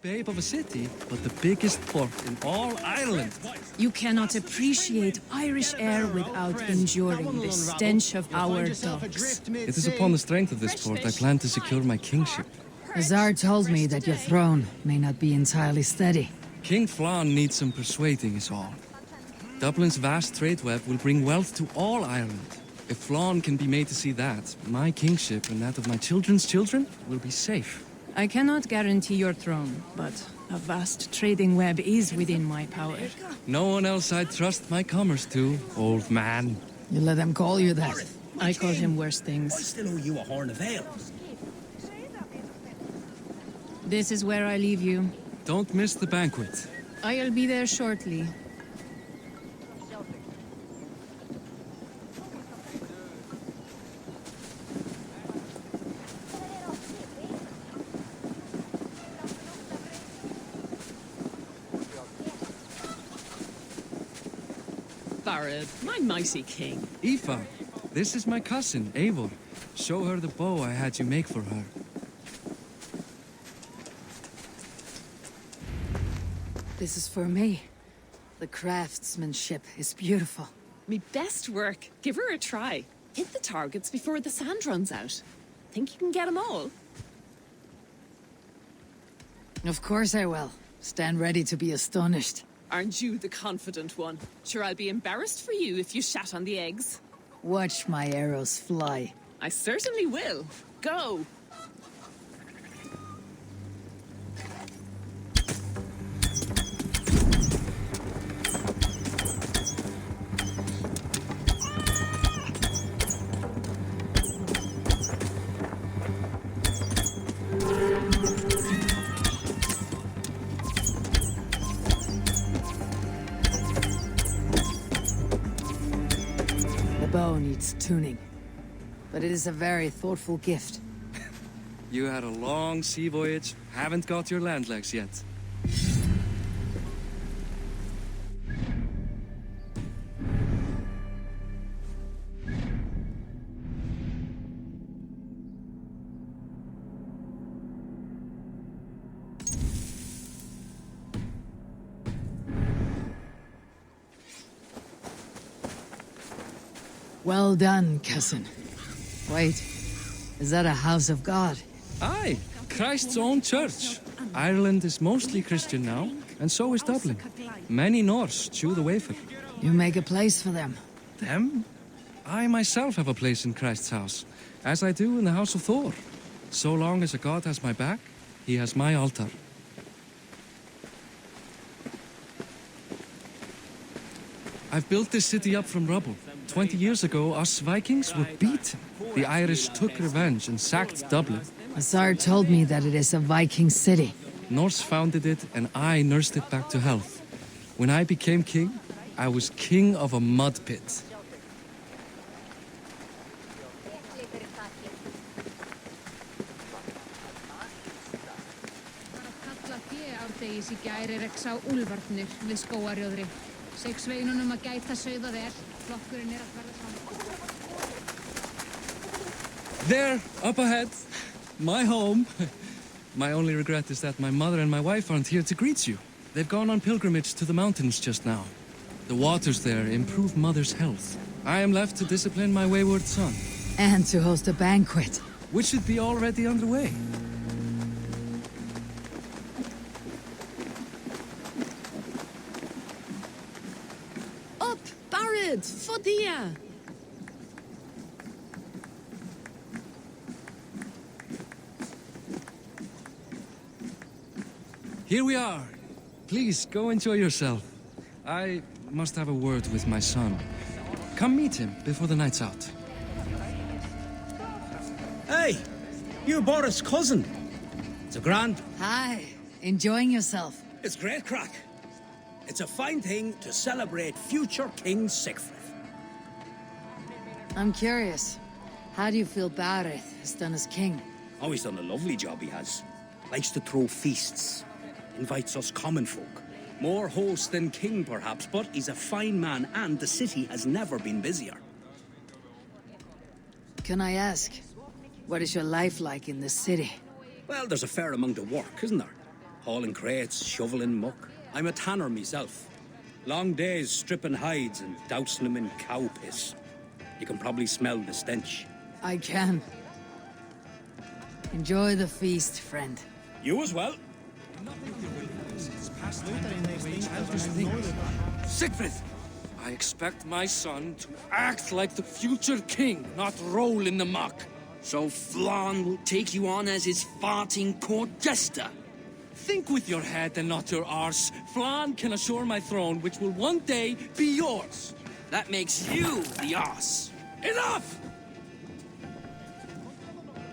Babe of a city, but the biggest port in all Ireland. You cannot appreciate Irish air without enduring the stench of our docks. It is upon the strength of this port I plan to secure my kingship. Azar told me that your throne may not be entirely steady. King Flann needs some persuading is all. Dublin's vast trade web will bring wealth to all Ireland. If Flann can be made to see that, my kingship and that of my children's children will be safe. I cannot guarantee your throne, but a vast trading web is within my power. No one else I'd trust my commerce to, old man. You let them call you that. I call him worse I things. still owe you a horn of ale. This is where I leave you. Don't miss the banquet. I'll be there shortly. Barad, my mighty king. Aoife, this is my cousin, Eivor. Show her the bow I had you make for her. This is for me. The craftsmanship is beautiful. Me best work. Give her a try. Hit the targets before the sand runs out. Think you can get them all? Of course I will. Stand ready to be astonished. Aren't you the confident one? Sure, I'll be embarrassed for you if you shat on the eggs. Watch my arrows fly. I certainly will. Go! The bow needs tuning. But it is a very thoughtful gift. You had a long sea voyage, haven't got your land legs yet. Well done, cousin. Wait, is that a house of God? Aye, Christ's own church. Ireland is mostly Christian now, and so is Dublin. Many Norse chew the wafer. You make a place for them. Them? I myself have a place in Christ's house, as I do in the house of Thor. So long as a god has my back, he has my altar. I've built this city up from rubble. 20 years ago, us Vikings were beaten. The Irish took revenge and sacked Dublin. Azar told me that it is a Viking city. Norse founded it, and I nursed it back to health. When I became king, I was king of a mud pit. There, up ahead. My home. My only regret is that my mother and my wife aren't here to greet you. They've gone on pilgrimage to the mountains just now. The waters there improve mother's health. I am left to discipline my wayward son. And to host a banquet. Which should be already underway. Up! Barad! Fodia! Here we are. Please, go enjoy yourself. I must have a word with my son. Come meet him before the night's out. Hey, you're Boris' cousin. It's a grand... Hi, enjoying yourself. It's great crack. It's a fine thing to celebrate future King Sigfrid. I'm curious. How do you feel Barith has done as king? Oh, he's done a lovely job, he has. Likes to throw feasts. Invites us common folk. More host than king, perhaps, but he's a fine man, and the city has never been busier. Can I ask, what is your life like in the city? Well, there's a fair amount of work, isn't there? hauling crates, shoveling muck. I'm a tanner myself. Long days stripping hides and dousing them in cow piss. You can probably smell the stench. I can. Enjoy the feast, friend. You as well. Siegfried! I expect my son to act like the future king, not roll in the muck. So Flan will take you on as his farting court jester? Think with your head and not your arse. Flan can assure my throne, which will one day be yours. That makes you the ass. Enough!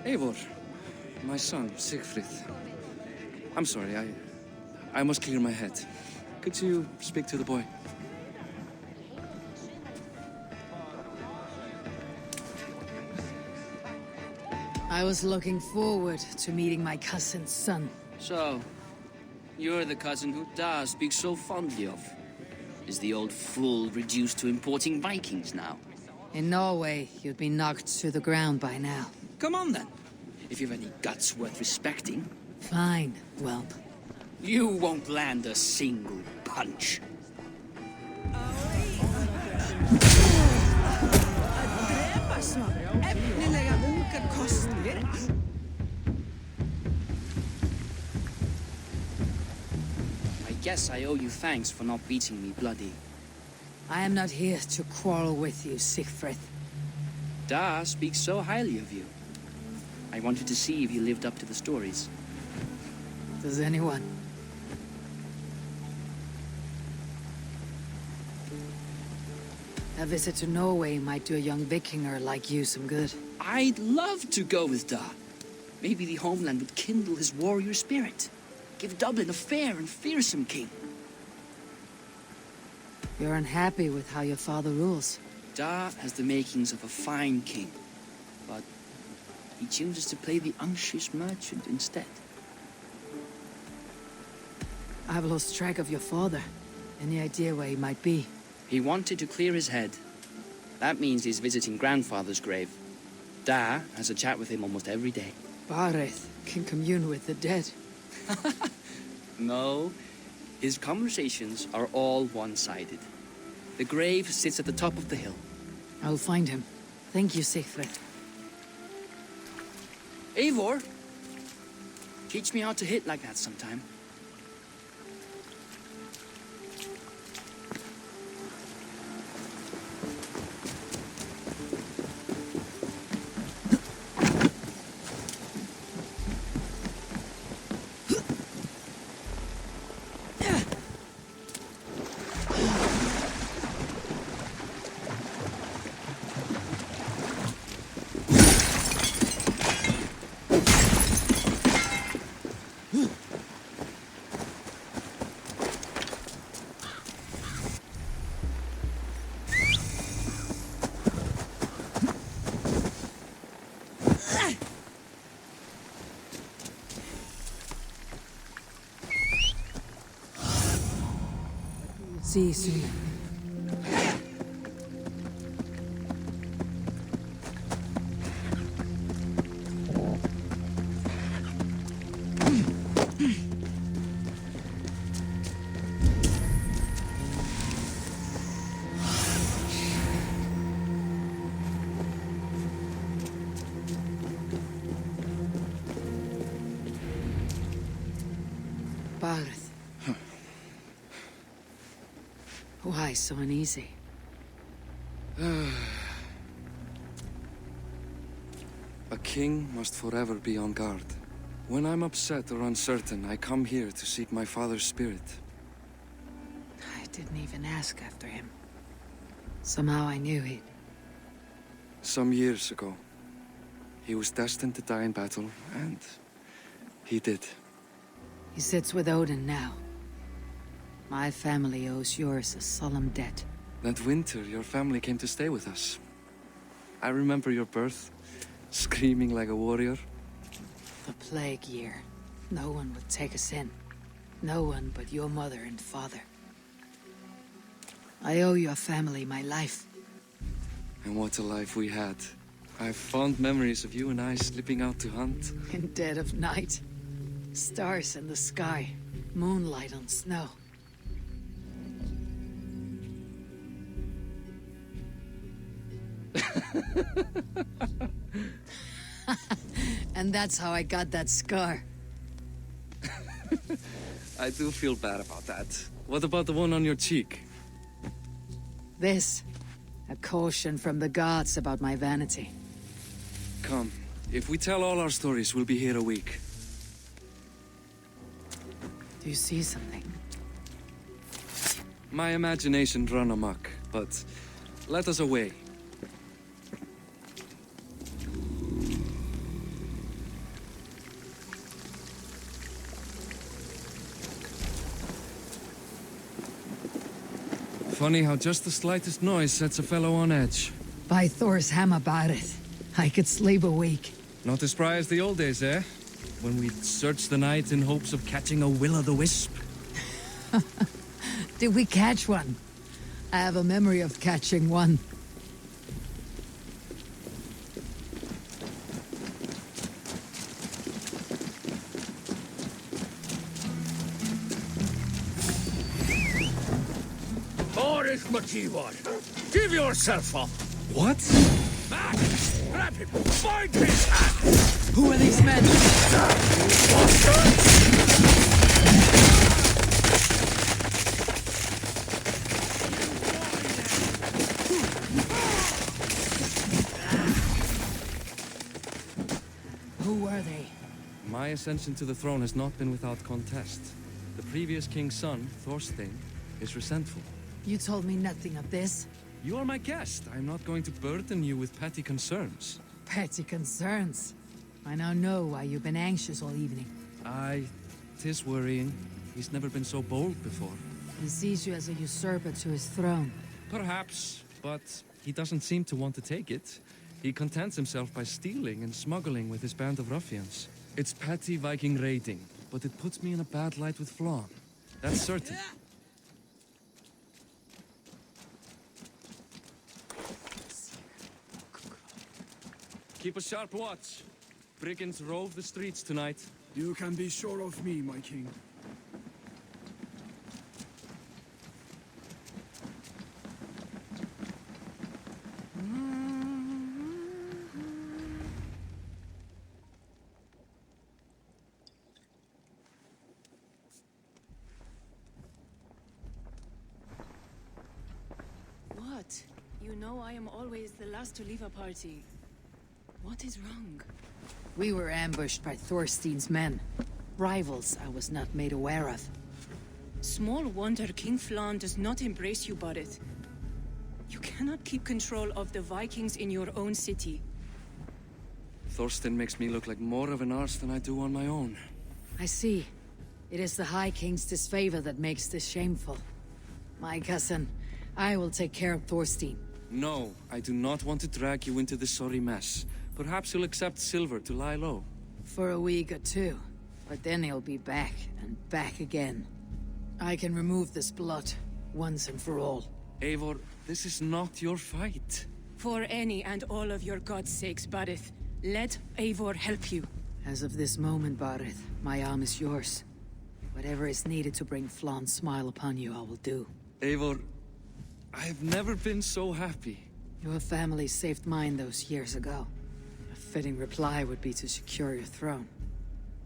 Eivor, my son, Siegfried. I'm sorry, I must clear my head. Could you speak to the boy? I was looking forward to meeting my cousin's son. So, you're the cousin who Da speaks so fondly of. Is the old fool reduced to importing Vikings now? In Norway, you'd be knocked to the ground by now. Come on then, if you've any guts worth respecting. Fine, whelp. You won't land a single punch. I guess I owe you thanks for not beating me bloody. I am not here to quarrel with you, Siegfried. Da speaks so highly of you. I wanted to see if you lived up to the stories. Does anyone? A visit to Norway might do a young Vikinger like you some good. I'd love to go with Da. Maybe the homeland would kindle his warrior spirit. Give Dublin a fair and fearsome king. You're unhappy with how your father rules. Da has the makings of a fine king, but he chooses to play the unctuous merchant instead. I've lost track of your father. Any idea where he might be? He wanted to clear his head. That means he's visiting grandfather's grave. Da has a chat with him almost every day. Bareth can commune with the dead. No, his conversations are all one-sided. The grave sits at the top of the hill. I'll find him. Thank you, Siegfried. Eivor, teach me how to hit like that sometime. See you soon. Bareth. Why so uneasy? A king must forever be on guard. When I'm upset or uncertain, I come here to seek my father's spirit. I didn't even ask after him. Somehow I knew he'd... Some years ago, he was destined to die in battle, and he did. He sits with Odin now. My family owes yours a solemn debt. That winter, your family came to stay with us. I remember your birth, screaming like a warrior. The plague year. No one would take us in. No one but your mother and father. I owe your family my life. And what a life we had. I have fond memories of you and I slipping out to hunt. In dead of night. Stars in the sky, moonlight on snow. And that's how I got that scar. I do feel bad about that. What about the one on your cheek? This, a caution from the gods about my vanity. Come, if we tell all our stories, we'll be here a week. Do you see something? My imagination run amok, but let us away. Funny how just the slightest noise sets a fellow on edge. By Thor's hammer, Barret. I could sleep a week. Not as spry as the old days, eh? When we'd search the night in hopes of catching a will-o'-the-wisp. Did we catch one? I have a memory of catching one. Boris Machivar, give yourself up! What? Max, grab him! Find his hand! Who are these men? Who were they? My ascension to the throne has not been without contest. The previous king's son, Thorstein, is resentful. You told me nothing of this. You are my guest. I'm not going to burden you with petty concerns. Petty concerns. I now know why you've been anxious all evening. Aye, 'tis worrying. He's never been so bold before. He sees you as a usurper to his throne. Perhaps, but he doesn't seem to want to take it. He contents himself by stealing and smuggling with his band of ruffians. It's petty Viking raiding, but it puts me in a bad light with Flann. That's certain. Keep a sharp watch. Brigands rove the streets tonight. You can be sure of me, my king. What? You know I am always the last to leave a party. What is wrong? We were ambushed by Thorstein's men. Rivals I was not made aware of. Small wonder King Flann does not embrace you, Barret. You cannot keep control of the Vikings in your own city. Thorstein makes me look like more of an arse than I do on my own. I see. It is the High King's disfavor that makes this shameful. My cousin, I will take care of Thorstein. No, I do not want to drag you into this sorry mess. Perhaps you'll accept silver to lie low. For a week or two. But then he'll be back, and back again. I can remove this blot, once and for all. Eivor, this is not your fight. For any and all of your gods' sakes, Barret, let Eivor help you. As of this moment, Barret, my arm is yours. Whatever is needed to bring Flann's smile upon you, I will do. Eivor, I've never been so happy. Your family saved mine those years ago. A fitting reply would be to secure your throne.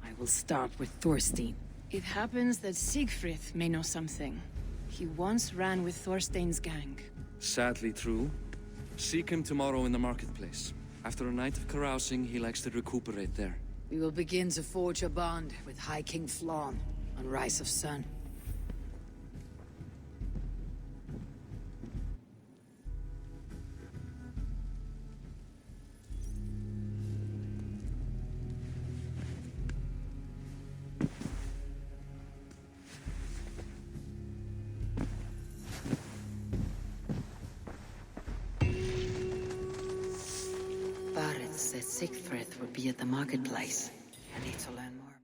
I will start with Thorstein. It happens that Siegfried may know something. He once ran with Thorstein's gang. Sadly true. Seek him tomorrow in the marketplace. After a night of carousing, he likes to recuperate there. We will begin to forge a bond with High King Flann on Rise of Sun. Barret said Siegfried would be at the marketplace.